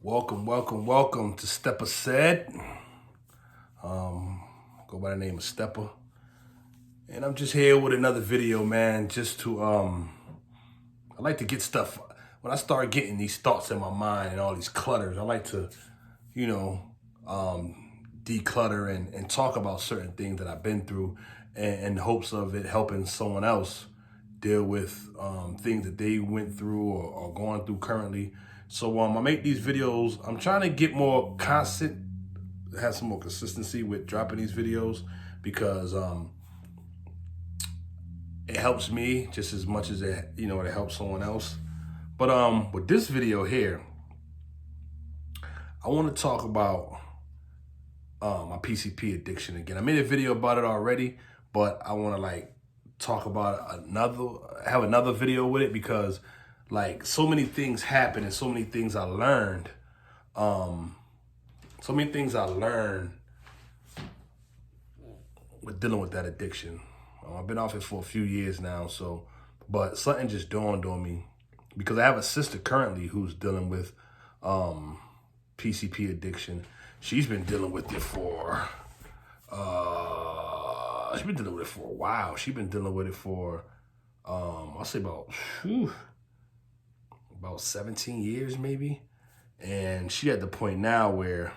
Welcome to Stepper Said. Go by the name of Stepper. And I'm just here with another video, man, just to, I like to get stuff, when I start getting these thoughts in my mind and all these clutters, I like to, declutter and talk about certain things that I've been through in hopes of it helping someone else deal with things that they went through or going through currently. So I make these videos. I'm trying to get more constant, have some more consistency with dropping these videos because it helps me just as much as it helps someone else. But with this video here, I want to talk about my PCP addiction again. I made a video about it already, but I want to talk about have another video with it because so many things happened and so many things I learned. With dealing with that addiction. I've been off it for a few years now, but something just dawned on me because I have a sister currently who's dealing with PCP addiction. She's been dealing with it for a while. She's been dealing with it for I'll say about 17 years maybe. And she at the point now where,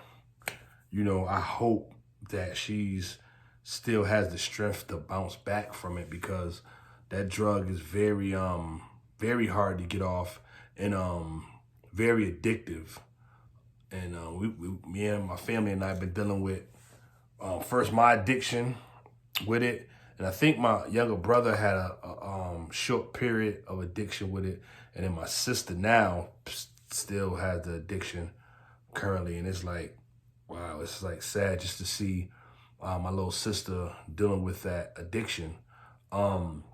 I hope that she's still has the strength to bounce back from it because that drug is very hard to get off and very addictive. And me and my family and I have been dealing with first my addiction with it, and I think my younger brother had a short period of addiction with it, and then my sister now still has the addiction currently, and it's wow, it's sad just to see my little sister dealing with that addiction. Well,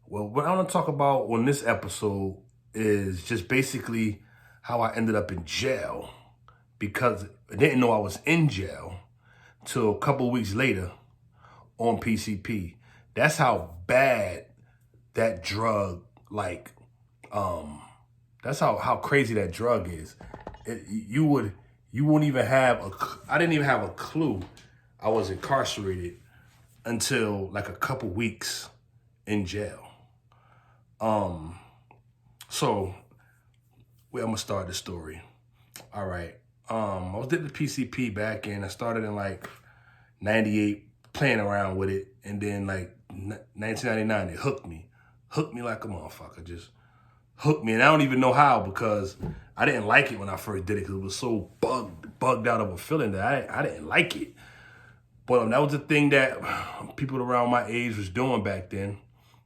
what I want to talk about on this episode is just basically how I ended up in jail because I didn't know I was in jail till a couple weeks later on PCP. That's how bad that drug, that's how crazy that drug is. You wouldn't even have I didn't even have a clue I was incarcerated until a couple weeks in jail. So I'm gonna start the story. All right. I was did the PCP back in. I started in 98 playing around with it, and then 1999 it hooked me like a motherfucker. Just hooked me, and I don't even know how because I didn't like it when I first did it because it was so bugged out of a feeling that I didn't like it. But that was the thing that people around my age was doing back then,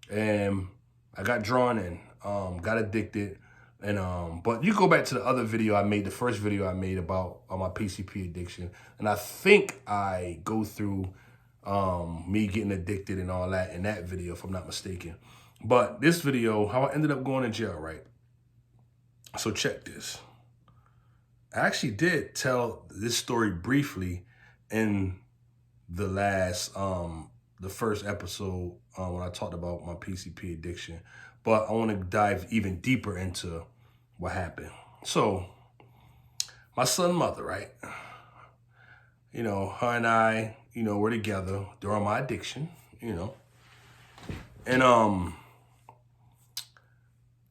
and I got drawn in, got addicted. And but you go back to the other video I made, the first video I made about my PCP addiction, and I think I go through me getting addicted and all that in that video, if I'm not mistaken. But this video, how I ended up going to jail, right? So check this. I actually did tell this story briefly in the last, the first episode when I talked about my PCP addiction. But I want to dive even deeper into what happened. So, my son's mother, right? Her and I, were together during my addiction, And I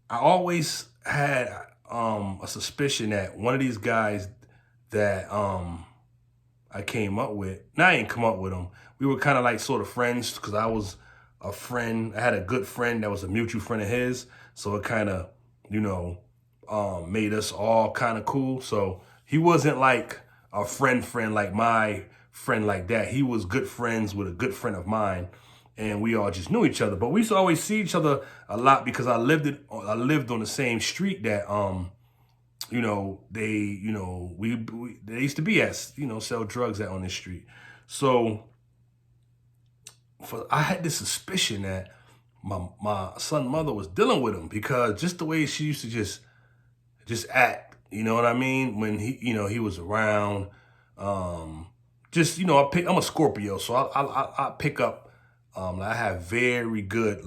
always had a suspicion that one of these guys that I came up with, now I ain't come up with him. We were kind of sort of friends because I was a friend. I had a good friend that was a mutual friend of his. So it kind of, made us all kind of cool. So he wasn't a friend like my friend like that. He was good friends with a good friend of mine. And we all just knew each other. But we used to always see each other a lot because I lived on the same street that, they used to be at, sell drugs at on this street. So I had this suspicion that my son's mother was dealing with him because just the way she used to just act, you know what I mean? When he was around, I'm a Scorpio, so I pick up, I have very good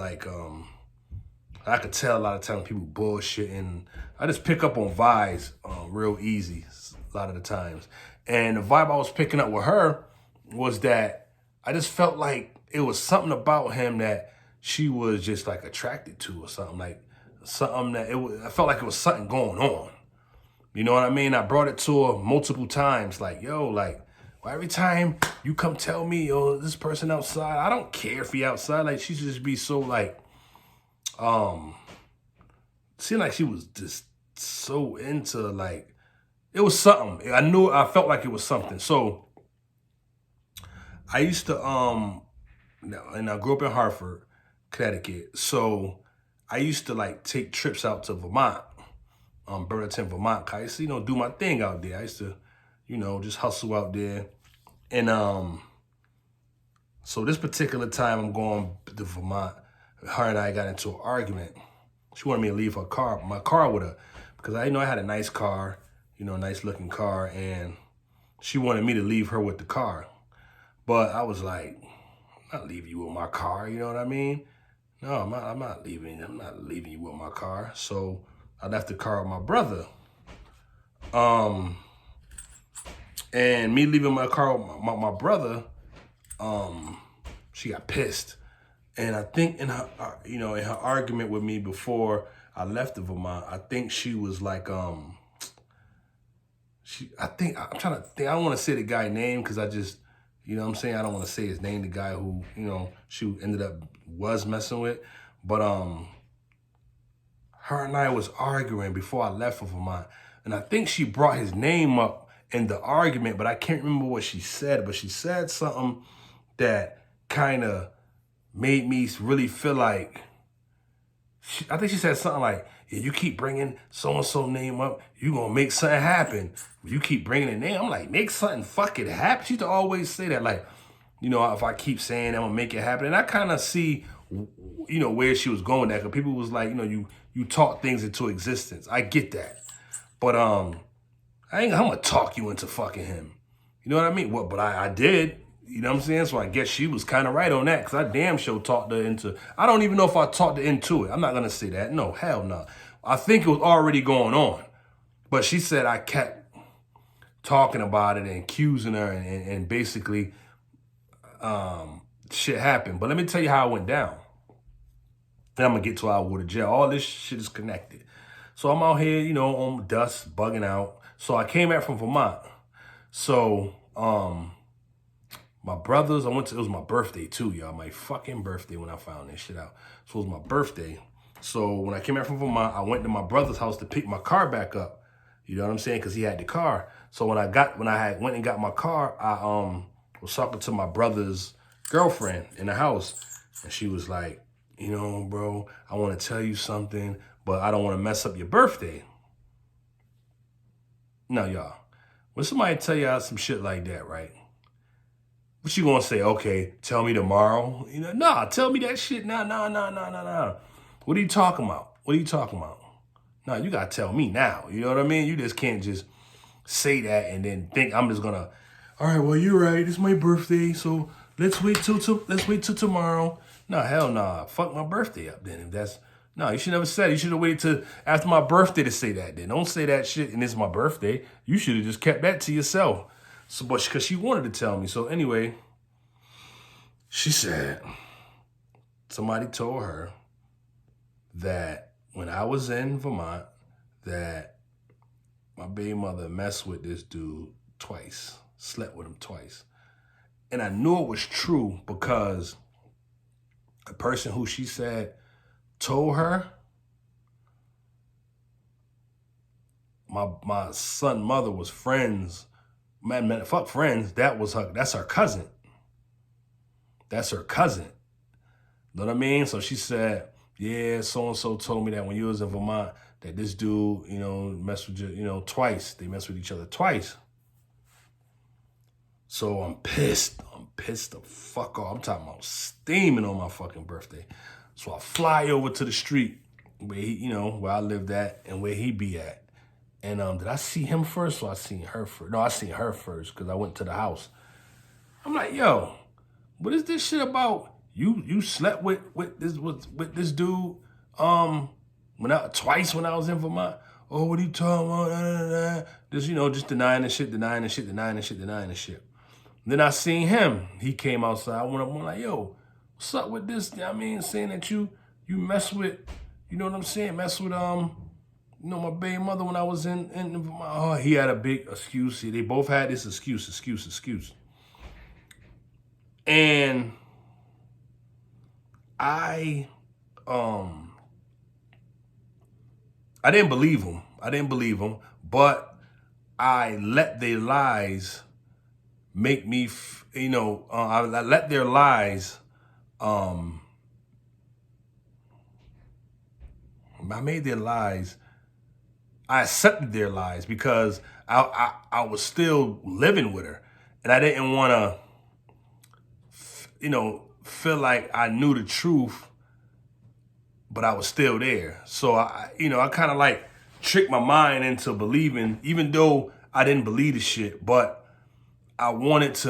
I could tell a lot of times people bullshit, and I just pick up on vibes real easy a lot of the times. And the vibe I was picking up with her was that I just felt like it was something about him that she was just like attracted to or something, like something that I felt like it was something going on. You know what I mean? I brought it to her multiple times, like, yo, like, well, every time you come tell me, yo, this person outside, I don't care if he outside. Like, she should just be so like, seemed like she was just so into like, it was something. I felt like it was something. So I used to, and I grew up in Hartford, Connecticut. So I used to like take trips out to Vermont, Burlington, Vermont. I used to, do my thing out there. I used to, just hustle out there. And so this particular time I'm going to Vermont, her and I got into an argument. She wanted me to leave my car with her, because I had a nice car, nice looking car, and she wanted me to leave her with the car. But I was like, I'm not leaving you with my car, you know what I mean? No, I'm not leaving you with my car. So I left the car with my brother. And me leaving my car with my brother, she got pissed. And I think in her, in her argument with me before I left the Vermont, I think she was like, I'm trying to think, I don't want to say the guy's name because I just, I don't want to say his name, the guy who, she ended up was messing with. But her and I was arguing before I left for Vermont. And I think she brought his name up in the argument, but I can't remember what she said. But she said something that kind of made me really feel like, I think she said something like, yeah, you keep bringing so-and-so name up, you gonna make something happen. You keep bringing the name. I'm like, make something fucking happen. She used to always say that, like, if I keep saying I'm gonna make it happen. And I kind of see, where she was going at. Because people was like, you talk things into existence. I get that. But I'm gonna talk you into fucking him. You know what I mean? But I did. You know what I'm saying? So I guess she was kind of right on that, because I damn sure talked her into, I don't even know if I talked her into it. I'm not going to say that. No, hell no. I think it was already going on. But she said I kept talking about it and accusing her, and basically shit happened. But let me tell you how it went down. Then I'm going to get to our water jail. All this shit is connected. So I'm out here, on dust, bugging out. So I came back from Vermont. So, my brothers, it was my birthday too, y'all. My fucking birthday when I found this shit out. So it was my birthday. So when I came back from Vermont, I went to my brother's house to pick my car back up. You know what I'm saying? Because he had the car. So when I went and got my car, I was talking to my brother's girlfriend in the house. And she was like, bro, I want to tell you something, but I don't want to mess up your birthday. No, y'all. When somebody tell y'all some shit like that, right? What you gonna say? Okay, tell me tomorrow. Nah, tell me that shit. Nah. What are you talking about? Nah, you gotta tell me now. You know what I mean? You just can't just say that and then think I'm just gonna. All right, well you're right. It's my birthday, so let's wait till tomorrow. No, hell nah. Fuck my birthday up then. If that's no, you should never said it. You should have waited till after my birthday to say that. Then don't say that shit. And it's my birthday. You should have just kept that to yourself. So, but because she wanted to tell me. So anyway, she said somebody told her that when I was in Vermont, that my baby mother messed with this dude twice, slept with him twice. And I knew it was true because the person who she said told her, my son's mother was friends. Man, fuck friends. That's her cousin. That's her cousin. Know what I mean? So she said, yeah, so-and-so told me that when you was in Vermont, that this dude, messed with you, twice. They messed with each other twice. So I'm pissed. I'm pissed the fuck off. I'm talking about steaming on my fucking birthday. So I fly over to the street where he, where I lived at and where he be at. And did I see him first or I seen her first? No, I seen her first because I went to the house. I'm like, yo, what is this shit about? You slept with this dude Twice when I was in Vermont. Oh, what are you talking about? Just, just denying the shit. Then I seen him. He came outside. I went up, I'm like, yo, what's up with this? Saying that you mess with, you know what I'm saying? Mess with, my baby mother when I was in Vermont. Oh, he had a big excuse. They both had this excuse. And I didn't believe him. But I let their lies make me, I let their lies, I made their lies, I accepted their lies because I was still living with her. And I didn't want to, feel like I knew the truth, but I was still there. So I kind of like tricked my mind into believing, even though I didn't believe the shit, but I was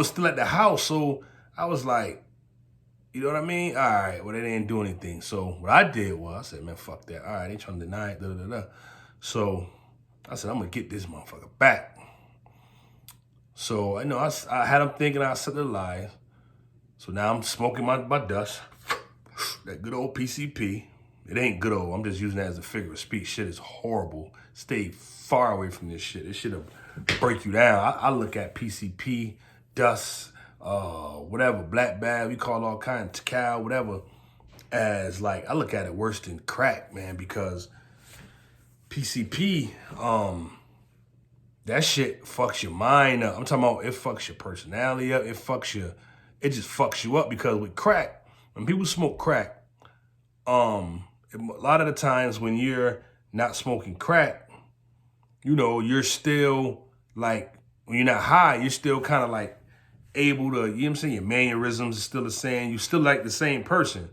still at the house. So I was like, you know what I mean? All right, well, they didn't do anything. So what I did was, I said, man, fuck that. All right, they trying to deny it, So I said, I'm going to get this motherfucker back. So I had them thinking I said the lies. So now I'm smoking my dust. That good old PCP. It ain't good old. I'm just using that as a figure of speech. Shit is horrible. Stay far away from this shit. This shit'll break you down. I look at PCP, dust, whatever, black bag, we call all kinds of cow, whatever, as like, I look at it worse than crack, man, because PCP, that shit fucks your mind up. I'm talking about it fucks your personality up. It just fucks you up because with crack, when people smoke crack, a lot of the times when you're not smoking crack, you're still like, when you're not high, you're still kind of like able to, you know what I'm saying? Your mannerisms are still the same. You still like the same person.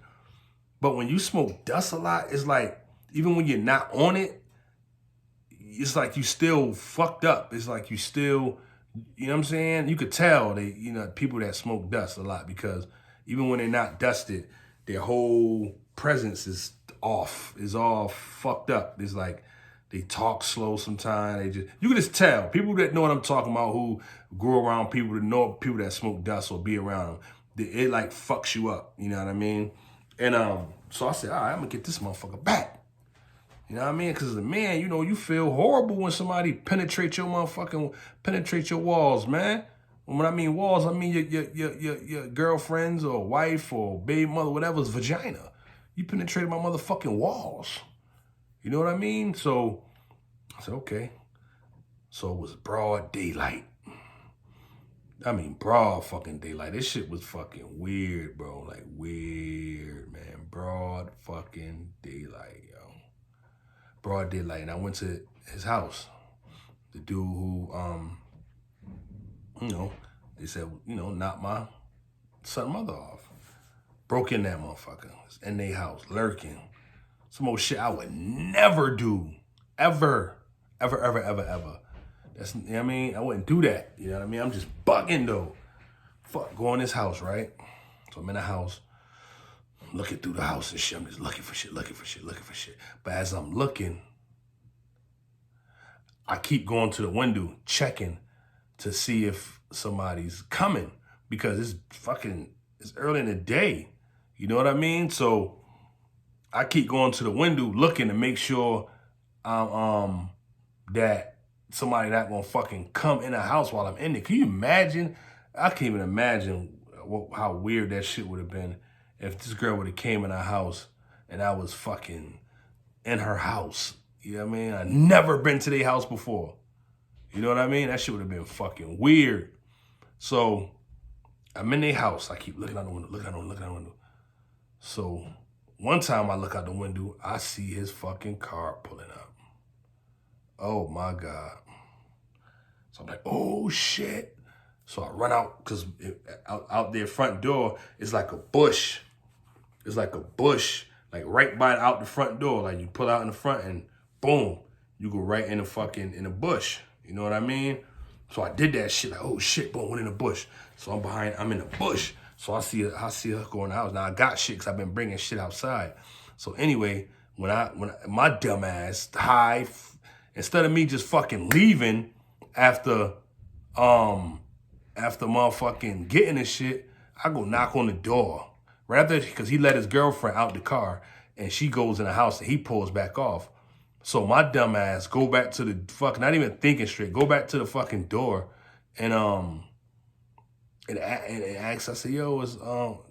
But when you smoke dust a lot, it's like, even when you're not on it, it's like you still fucked up. It's like you still, you know what I'm saying? You could tell people that smoke dust a lot because even when they're not dusted, their whole presence is off, is all fucked up. It's like they talk slow sometimes. You can just tell. People that know what I'm talking about, who grew around people that know people that smoke dust or be around them, it like fucks you up. You know what I mean? And so I said, all right, I'm gonna get this motherfucker back. You know what I mean? Because as a man, you feel horrible when somebody penetrates your walls, man. When I mean walls, I mean your girlfriend's or wife or baby mother, whatever's vagina. You penetrated my motherfucking walls. You know what I mean? So I said, okay. So it was broad daylight. I mean, broad fucking daylight. This shit was fucking weird, bro. Like, weird, man. Broad fucking daylight, yo. Broad daylight. And I went to his house. The dude who, they said, knocked my son mother off. Broke in that motherfucker. In their house, lurking. Some old shit I would never do. Ever. That's, you know what I mean? I wouldn't do that. You know what I mean? I'm just bugging though. Fuck, go in this house, right? So I'm in the house, looking through the house and shit. I'm just looking for shit. But as I'm looking, I keep going to the window, checking to see if somebody's coming because it's early in the day. You know what I mean? So I keep going to the window looking to make sure that somebody not gonna fucking come in the house while I'm in there. Can you imagine? I can't even imagine how weird that shit would have been if this girl would have came in our house and I was fucking in her house. You know what I mean? I've never been to their house before. You know what I mean? That shit would have been fucking weird. So I'm in their house. I keep looking out the window, So one time I look out the window, I see his fucking car pulling up. Oh my God. So I'm like, oh shit. So I run out because out their front door is like a bush. It's like a bush, like right by out the front door. Like you pull out in the front and boom, you go right in the bush. You know what I mean? So I did that shit, like, oh shit, boom, went in the bush. So I'm in the bush. So I see her go in the house. Now I got shit because I've been bringing shit outside. So anyway, when my dumb ass high, instead of me just fucking leaving after motherfucking getting this shit, I go knock on the door. Right after, because he let his girlfriend out the car and she goes in the house and he pulls back off. So my dumb ass go back to the fucking, not even thinking straight, go back to the fucking door and asked, I said, yo, as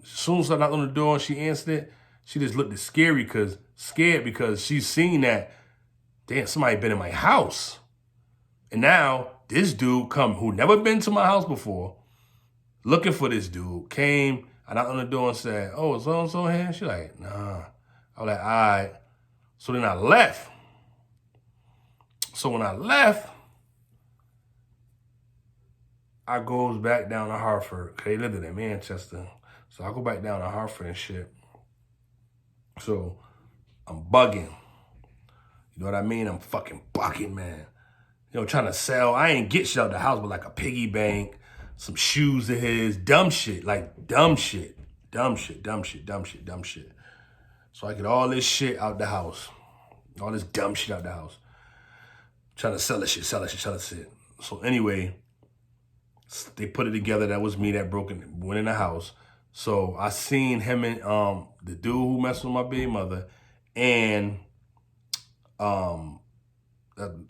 soon as I knocked on the door and she answered it, she just looked scared because she's seen that, damn, somebody been in my house. And now this dude who never been to my house before, looking for this dude, came, I knocked on the door and said, oh, is so-and-so here? She like, nah. I was like, all right. So then I left. So when I left, I goes back down to Hartford, because they lived in Manchester. So I go back down to Hartford and shit. So I'm bugging. You know what I mean? I'm fucking bugging, man. You know, trying to sell. I ain't get shit out the house, but like a piggy bank, some shoes of his, dumb shit, like dumb shit. Dumb shit. So I get all this shit out the house. All this dumb shit out the house. Trying to sell it shit. So anyway, they put it together. That was me that went in the house. So I seen him and the dude who messed with my baby mother and the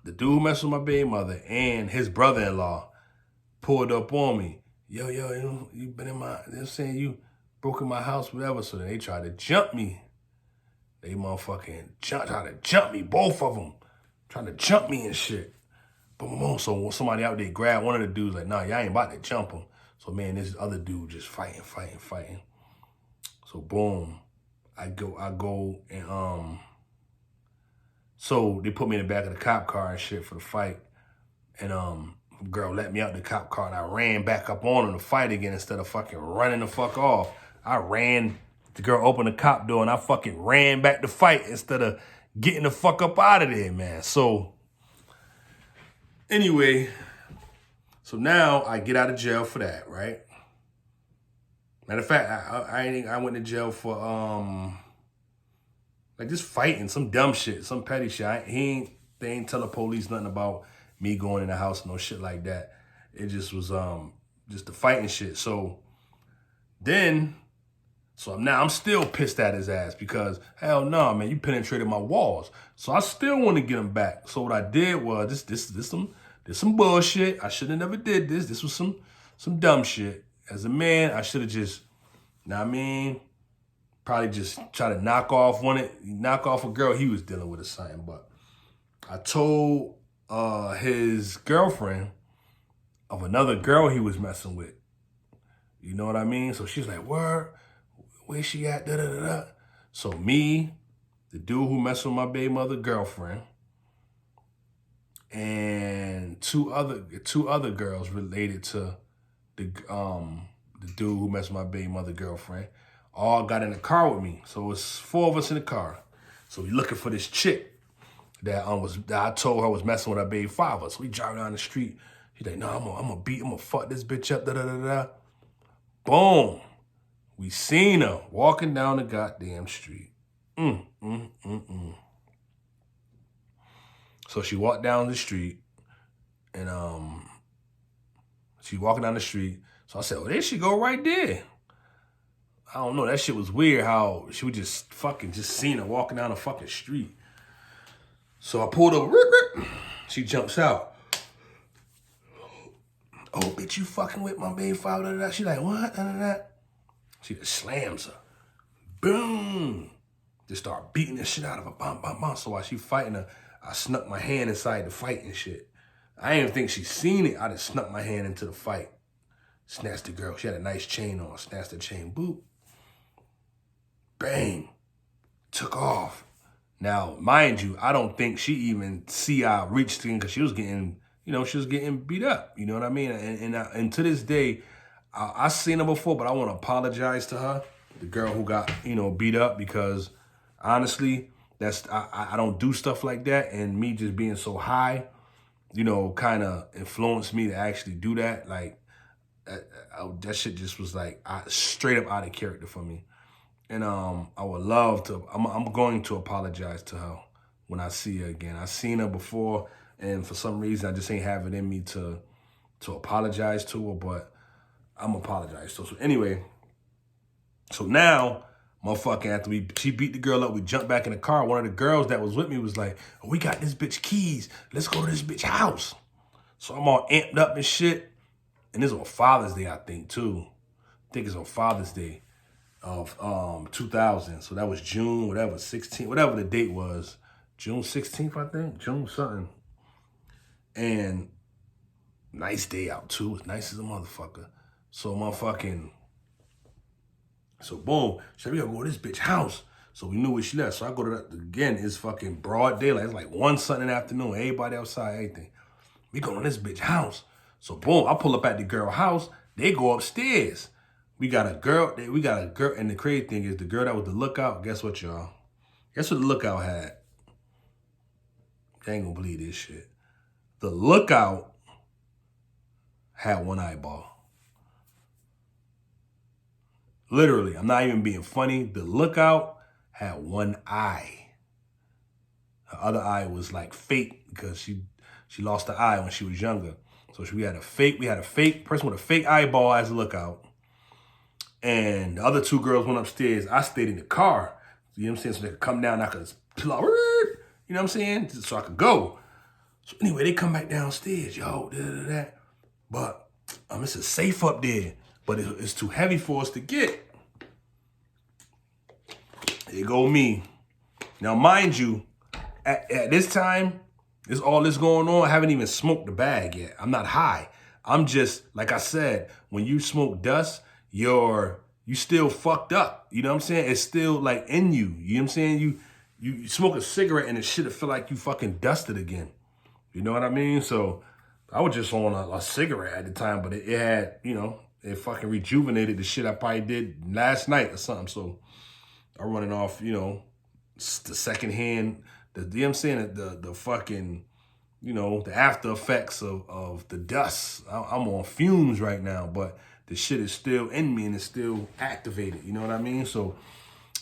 dude who messed with my baby mother and his brother-in-law pulled up on me. Yo, you been in my, they're saying you broke in my house, whatever. So then they tried to jump me. They motherfucking tried to jump me, both of them. Trying to jump me and shit. Boom. So somebody out there grabbed one of the dudes like, nah, y'all ain't about to jump him. So man, this other dude just fighting. So boom, I go and so they put me in the back of the cop car and shit for the fight. And girl let me out the cop car and I ran back up on him to fight again instead of fucking running the fuck off. I ran, the girl opened the cop door and I fucking ran back to fight instead of getting the fuck up out of there, man. So anyway, so now I get out of jail for that, right? Matter of fact, I went to jail for like just fighting, some dumb shit, some petty shit. They ain't tell the police nothing about me going in the house, no shit like that. It just was just the fighting shit. So I'm still pissed at his ass because hell no, man, you penetrated my walls. So I still want to get him back. So what I did was this some bullshit. I should have never did this. This was some dumb shit. As a man, I should have just, you know what I mean, probably just try to knock off a girl he was dealing with or something. But I told his girlfriend of another girl he was messing with. You know what I mean? So she's like, word, where she at? Da da da da. So me, the dude who messed with my baby mother girlfriend, and two other girls related to the dude who messed with my baby mother girlfriend, all got in the car with me. So it's 4 of us in the car. So we looking for this chick that I told her was messing with her baby father. So we drive down the street. She's like, no, I'm gonna fuck this bitch up. Da da da da. Boom. We seen her walking down the goddamn street. So she walked down the street, and she walking down the street. So I said, well, there she go right there. I don't know, that shit was weird how she would just seen her walking down the fucking street. So I pulled over, she jumps out. Oh, bitch, you fucking with my baby father? She like, what? She just slams her. Boom. Just start beating the shit out of her. Bam, bam, bam. So while she fighting her, I snuck my hand inside the fight and shit. I didn't even think she seen it. I just snuck my hand into the fight. Snatched the girl. She had a nice chain on. Snatched the chain. Boop. Bang. Took off. Now, mind you, I don't think she even see I reached in because she was getting, she was getting beat up. You know what I mean? And to this day, I seen her before, but I want to apologize to her, the girl who got, beat up, because honestly, I don't do stuff like that. And me just being so high, kind of influenced me to actually do that. Like, that shit just was like straight up out of character for me. And I would love to, I'm going to apologize to her when I see her again. I've seen her before, and for some reason, I just ain't have it in me to apologize to her, but I'm apologize to her. So anyway, so now, motherfucker, after she beat the girl up, we jumped back in the car. One of the girls that was with me was like, oh, we got this bitch keys. Let's go to this bitch house. So I'm all amped up and shit. And this is on Father's Day, I think, too. I think it's on Father's Day of 2000. So that was June, whatever, 16, whatever the date was. June 16th, I think. June something. And nice day out, too. It's nice as a motherfucker. So so boom, so we gotta go to this bitch house. So we knew where she left. So I go to that, again, it's fucking broad daylight. It's like 1 something in the afternoon. Everybody outside, everything. We go to this bitch house. So boom, I pull up at the girl house. They go upstairs. We got a girl, and the crazy thing is the girl that was the lookout, guess what, y'all? Guess what the lookout had? You ain't gonna believe this shit. The lookout had one eyeball. Literally, I'm not even being funny. The lookout had one eye. Her other eye was like fake because she lost the eye when she was younger. So we had a fake person with a fake eyeball as a lookout. And the other two girls went upstairs. I stayed in the car. You know what I'm saying? So they could come down, I could pull out, you know what I'm saying? So I could go. So anyway, they come back downstairs, yo, But it's a safe up there, but it's too heavy for us to get. Here go me. Now, mind you, at this time, there's all this going on. I haven't even smoked the bag yet. I'm not high. I'm just, like I said, when you smoke dust, you still fucked up. You know what I'm saying? It's still like in you. You know what I'm saying? You smoke a cigarette and it shit feel like you fucking dusted again. You know what I mean? So I was just on a cigarette at the time, but it had, it fucking rejuvenated the shit I probably did last night or something. So I'm running off, the secondhand, you know what I'm saying? The fucking, the after effects of the dust. I'm on fumes right now, but the shit is still in me and it's still activated. You know what I mean? So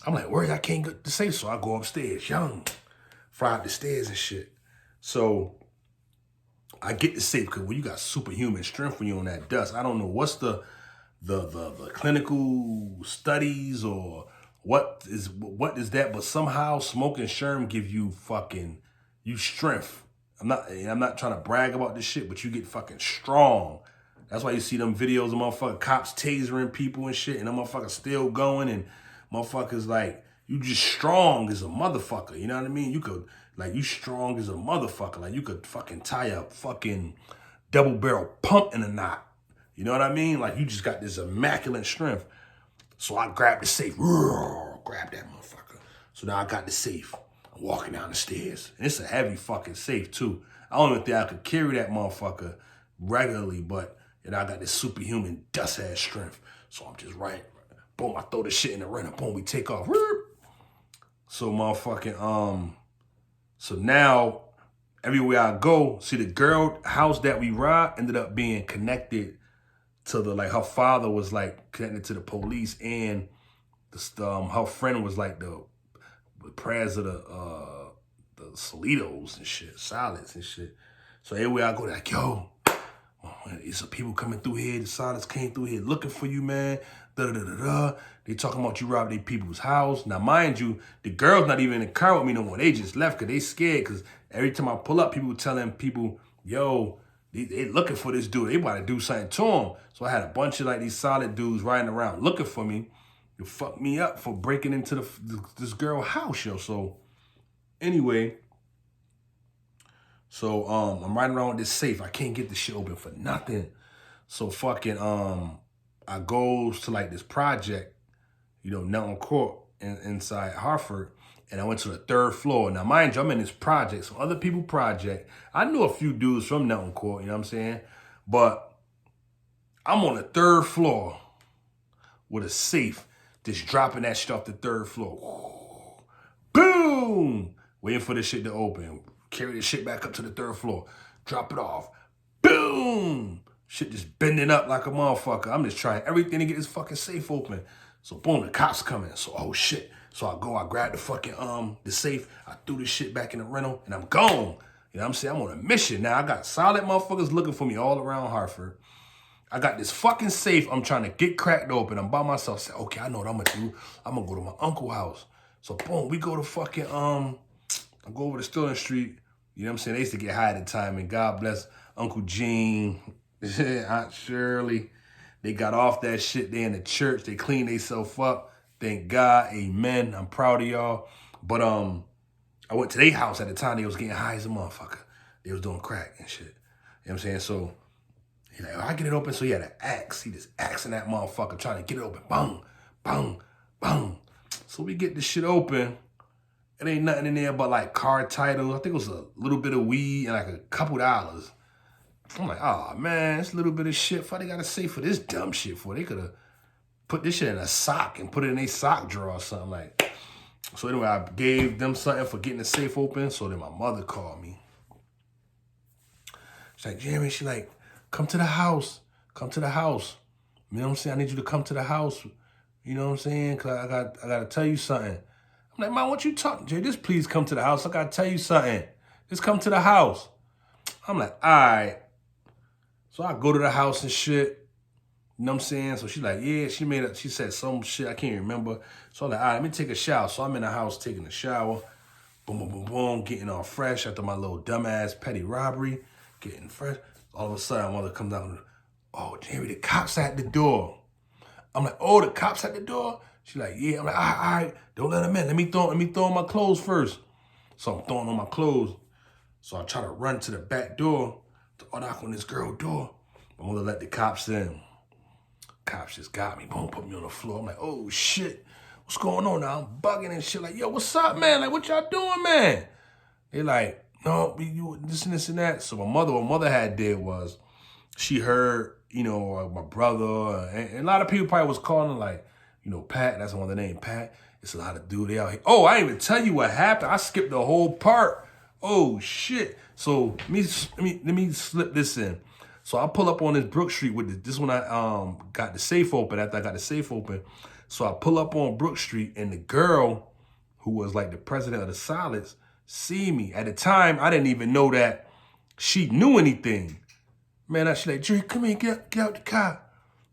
I'm like, word, I can't get the safe. So I go upstairs, fly up the stairs and shit. So I get the safe because when you got superhuman strength when you're on that dust, I don't know what's the clinical studies or what is that, but somehow smoking sherm give you strength. I'm not trying to brag about this shit, but you get fucking strong. That's why you see them videos of motherfucking cops tasering people and shit, and them motherfuckers still going, and motherfuckers like, you just strong as a motherfucker, you know what I mean? You could, like, you strong as a motherfucker. Like, you could fucking tie a fucking double barrel pump in a knot. You know what I mean? Like, you just got this immaculate strength. So I grabbed the safe, grab that motherfucker. So now I got the safe. I'm walking down the stairs. And it's a heavy fucking safe too. I don't even think I could carry that motherfucker regularly, but I got this superhuman dust ass strength. So I'm just boom, I throw the shit in the runner, boom, we take off. So motherfucking, so now everywhere I go, see the girl house that we robbed ended up being connected to her father was like connected to the police, and her friend was like the prayers of the Solitos and shit, solids and shit. So everywhere I go, they're like, yo, there's some people coming through here. The solids came through here looking for you, man. They talking about you robbed their people's house. Now, mind you, the girl's not even in the car with me no more. They just left because they scared, because every time I pull up, people telling people, yo, they looking for this dude. They about to do something to him. So I had a bunch of these solid dudes riding around looking for me to fuck me up for breaking into this girl house, yo. So anyway, so I'm riding around with this safe. I can't get this shit open for nothing. So fucking I goes to this project, Nelton Court inside Hartford. And I went to the 3rd floor. Now, mind you, I'm in this project, some other people project. I knew a few dudes from Nelton Court, you know what I'm saying? But I'm on the 3rd floor with a safe, just dropping that shit off the 3rd floor. Boom! Waiting for this shit to open. Carry the shit back up to the 3rd floor. Drop it off. Boom! Shit just bending up like a motherfucker. I'm just trying everything to get this fucking safe open. So boom, the cops coming. So, oh shit. So I grab the fucking, the safe. I threw this shit back in the rental and I'm gone. You know what I'm saying? I'm on a mission. Now I got solid motherfuckers looking for me all around Hartford. I got this fucking safe I'm trying to get cracked open. I'm by myself. Say, okay, I know what I'm gonna do. I'm gonna go to my uncle's house. So boom, we go to fucking, I go over to Sterling Street. You know what I'm saying? They used to get high at the time. And God bless Uncle Gene, Aunt Shirley. They got off that shit. They in the church. They cleaned themselves up. Thank God. Amen. I'm proud of y'all. But I went to their house at the time. They was getting high as a motherfucker. They was doing crack and shit. You know what I'm saying? So he like, oh, I get it open. So he had an axe. He just axing that motherfucker, trying to get it open. Boom, boom, boom. So we get this shit open. It ain't nothing in there but like car titles. I think it was a little bit of weed and like a couple dollars. I'm like, oh man, it's a little bit of shit. What they gotta say for this dumb shit for? They could have put this shit in a sock and put it in a sock drawer or something like. So anyway, I gave them something for getting the safe open. So then my mother called me. She's like, Jeremy, she like, come to the house. Come to the house. You know what I'm saying? I need you to come to the house. You know what I'm saying? Cause I gotta tell you something. I'm like, Mom, what you talking, Jay? Just please come to the house. I gotta tell you something. Just come to the house. I'm like, all right. So I go to the house and shit. You know what I'm saying? So she's like, yeah, she said some shit. I can't remember. So I'm like, all right, let me take a shower. So I'm in the house taking a shower. Boom, boom, boom, boom. Getting all fresh after my little dumbass petty robbery. Getting fresh. All of a sudden, my mother comes down. Oh, Jerry, the cops at the door. I'm like, oh, the cops at the door? She's like, yeah. I'm like, all right, don't let them in. Let me throw on my clothes first. So I'm throwing on my clothes. So I try to run to the back door to knock on this girl's door. My mother let the cops in. Cops just got me. Boom, put me on the floor. I'm like, oh, shit. What's going on now? I'm bugging and shit. Like, yo, what's up, man? Like, what y'all doing, man? They like, no, you this and that. So what mother had did was she heard, you know, my brother, and a lot of people probably was calling her like, you know, Pat. That's one of the name, Pat. It's a lot of dude out here. Oh, I didn't even tell you what happened. I skipped the whole part. Oh, shit. So let me slip this in. So I pull up on this Brook Street with this when I got the safe open, after I got the safe open. So I pull up on Brook Street and the girl who was like the president of the Solids see me. At the time, I didn't even know that she knew anything. Man, she like, Jerry, come here, get out the car.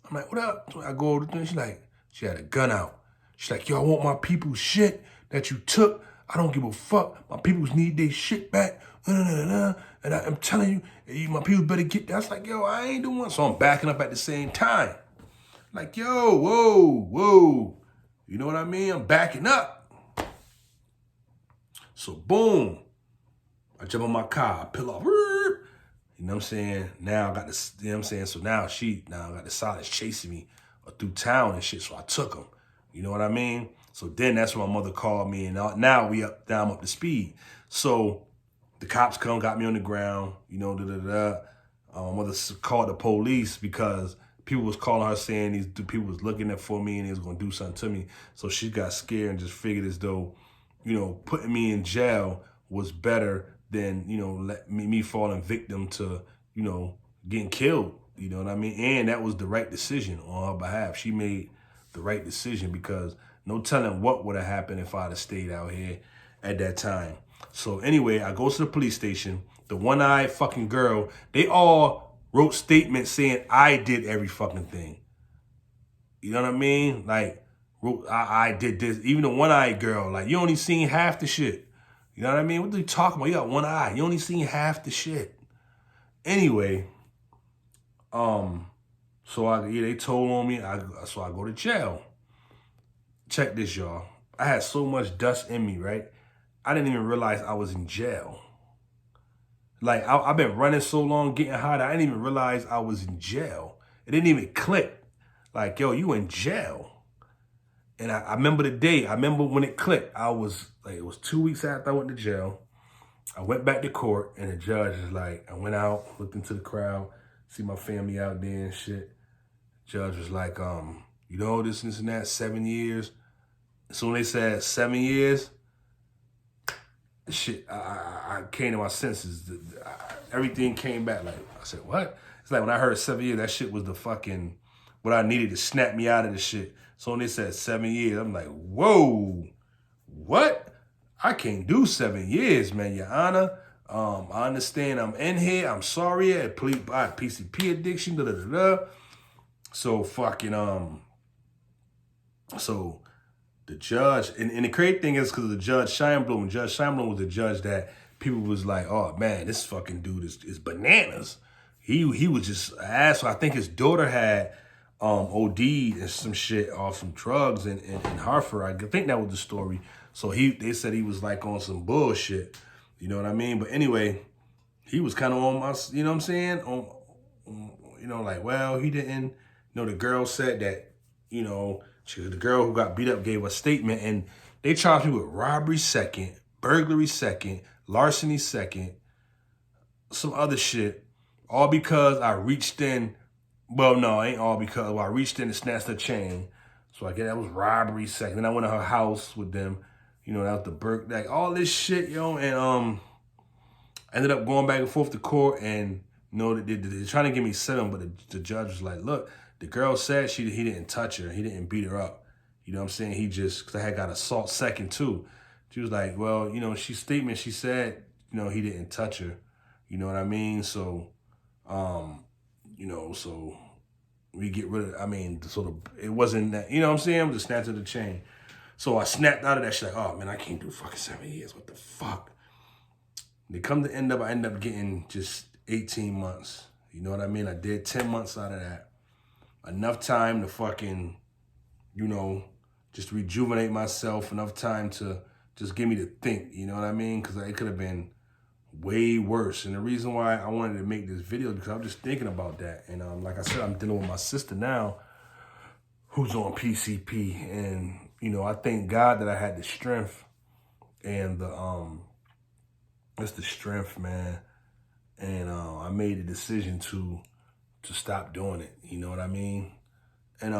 I'm like, what up? So I go over the thing. She had a gun out. She's like, yo, I want my people's shit that you took. I don't give a fuck. My peoples need their shit back. And I'm telling you, my people better get that. I was like, yo, I ain't doing one. So I'm backing up at the same time. Like, yo, whoa. You know what I mean? I'm backing up. So boom. I jump on my car. I peel off. You know what I'm saying? Now I got this, you know what I'm saying? So now I got the Solids chasing me through town and shit. So I took them. You know what I mean? So then that's when my mother called me, and now I'm up to speed. So the cops got me on the ground, you know, my mother called the police because people was calling her saying these people was looking at for me and they was gonna do something to me. So she got scared and just figured as though, you know, putting me in jail was better than, you know, let me falling victim to, you know, getting killed. You know what I mean? And that was the right decision on her behalf. She made the right decision because no telling what would have happened if I'd have stayed out here at that time. So anyway, I go to the police station. The one-eyed fucking girl, they all wrote statements saying I did every fucking thing. You know what I mean? Like, I did this. Even the one-eyed girl, like, you only seen half the shit. You know what I mean? What are you talking about? You got one eye. You only seen half the shit. Anyway, so they told on me. So I go to jail. Check this, y'all. I had so much dust in me, right? I didn't even realize I was in jail. Like, I've been running so long, getting hot, I didn't even realize I was in jail. It didn't even click. Like, yo, you in jail. And I remember the day. I remember when it clicked. It was 2 weeks after I went to jail. I went back to court, and the judge is like, I went out, looked into the crowd, see my family out there and shit. Judge was like, you know, this and that, 7 years. So when they said 7 years, shit, I came to my senses. Everything came back. Like, I said, what? It's like when I heard 7 years, that shit was the fucking, what I needed to snap me out of the shit. So when they said 7 years, I'm like, whoa, what? I can't do 7 years, man, Your Honor. I understand I'm in here. I'm sorry. I have PCP addiction, da-da-da-da. So fucking, so the judge, and the crazy thing is because of the Judge Scheinblum, Judge Scheinblum was the judge that people was like, oh man, this fucking dude is bananas. He was just an asshole. I think his daughter had OD'd and some shit off some drugs in Hartford. I think that was the story. So they said he was like on some bullshit. You know what I mean? But anyway, he was kind of on my, you know what I'm saying? You know, like, well, he didn't, you know, the girl said that, you know, the girl who got beat up gave a statement, and they charged me with robbery second, burglary second, larceny second, some other shit, all because I reached in. Well, no, ain't all because. Well, I reached in and snatched her chain. So I guess that was robbery second. Then I went to her house with them. You know, that was the like all this shit, yo, and I ended up going back and forth to court, and you know, they're trying to give me 7, but the judge was like, look, the girl said he didn't touch her. He didn't beat her up. You know what I'm saying? He just, because I had got assault second too. She was like, well, you know, she said, you know, he didn't touch her. You know what I mean? So, you know, so we get rid of, I mean, sort of, it wasn't that, you know what I'm saying? I'm just snatching the chain. So I snapped out of that shit like, oh man, I can't do fucking 7 years. What the fuck? They come to end up, I end up getting just 18 months. You know what I mean? I did 10 months out of that. Enough time to fucking, you know, just rejuvenate myself. Enough time to just give me to think, you know what I mean? Because it could have been way worse. And the reason why I wanted to make this video is because I'm just thinking about that. And like I said, I'm dealing with my sister now who's on PCP. And, you know, I thank God that I had the strength and it's the strength, man. And I made a decision to stop doing it. You know what I mean? And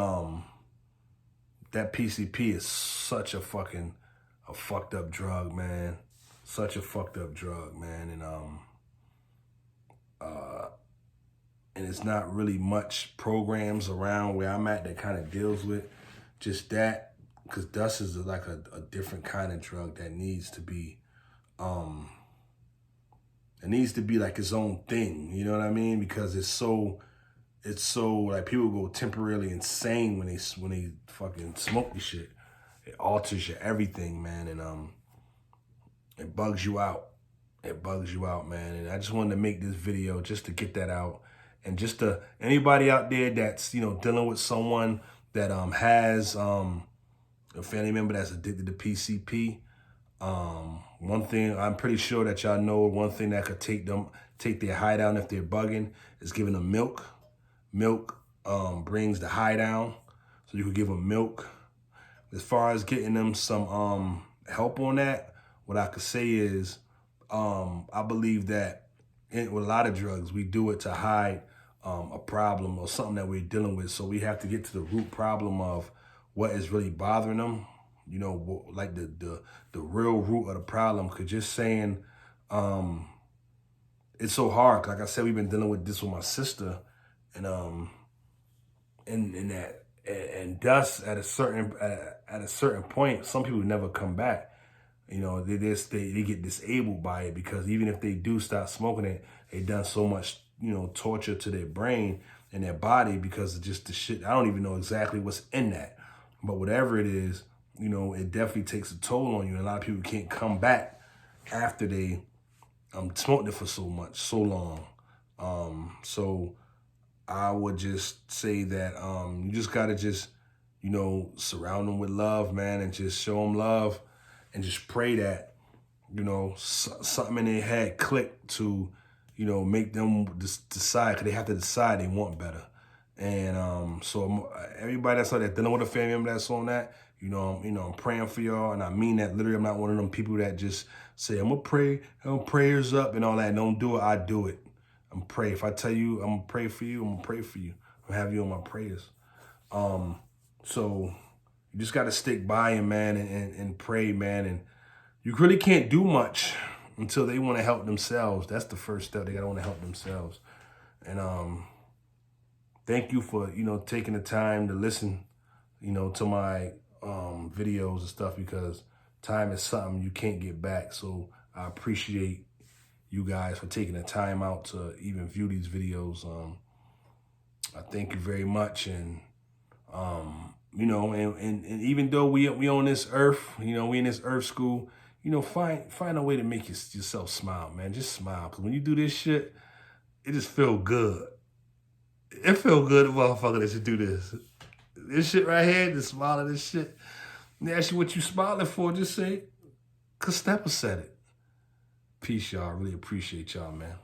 that PCP is such a fucked up drug, man. Such a fucked up drug, man. And it's not really much programs around where I'm at that kind of deals with just that, because dust is like a different kind of drug that needs to be it needs to be like its own thing, you know what I mean? Because it's so like people go temporarily insane when they fucking smoke the shit. It alters your everything, man, and it bugs you out. It bugs you out, man. And I just wanted to make this video just to get that out, and just to anybody out there that's, you know, dealing with someone that has a family member that's addicted to PCP. One thing I'm pretty sure that y'all know, one thing that could take their high down if they're bugging is giving them milk. Milk brings the high down, so you could give them milk. As far as getting them some help on that, what I could say is I believe that with a lot of drugs, we do it to hide a problem or something that we're dealing with. So we have to get to the root problem of what is really bothering them. You know, like the real root of the problem. Because just saying it's so hard. Like I said, we've been dealing with this with my sister, and dust at a certain point, some people never come back. You know, they get disabled by it, because even if they do stop smoking it, they done so much, you know, torture to their brain and their body because of just the shit. I don't even know exactly what's in that, but whatever it is, you know, it definitely takes a toll on you. And a lot of people can't come back after they smoked it for so long. So I would just say that you just gotta just, you know, surround them with love, man, and just show them love, and just pray that, you know, something in their head click to, you know, make them decide, because they have to decide they want better. And so everybody that's out there dealing with a family member that's on that, you know, I'm praying for y'all, and I mean that literally. I'm not one of them people that just say, I'm gonna pray, prayers up and all that. Don't do it, I do it. I'm pray. If I tell you I'm gonna pray for you, I'm gonna pray for you. I'm gonna have you on my prayers. So you just gotta stick by him, man, and pray, man. And you really can't do much until they want to help themselves. That's the first step. They gotta want to help themselves. And thank you for, taking the time to listen, to my videos and stuff, because time is something you can't get back. So I appreciate you guys for taking the time out to even view these videos. I thank you very much. And, and even though we on this earth, we in this earth school, find a way to make yourself smile, man. Just smile. Because when you do this shit, it just feel good. It feel good, motherfucker, that you do this. This shit right here, just smile at this shit. And they ask you what you smiling for, just say, 'cause Stepper said it. Peace, y'all. Really appreciate y'all, man.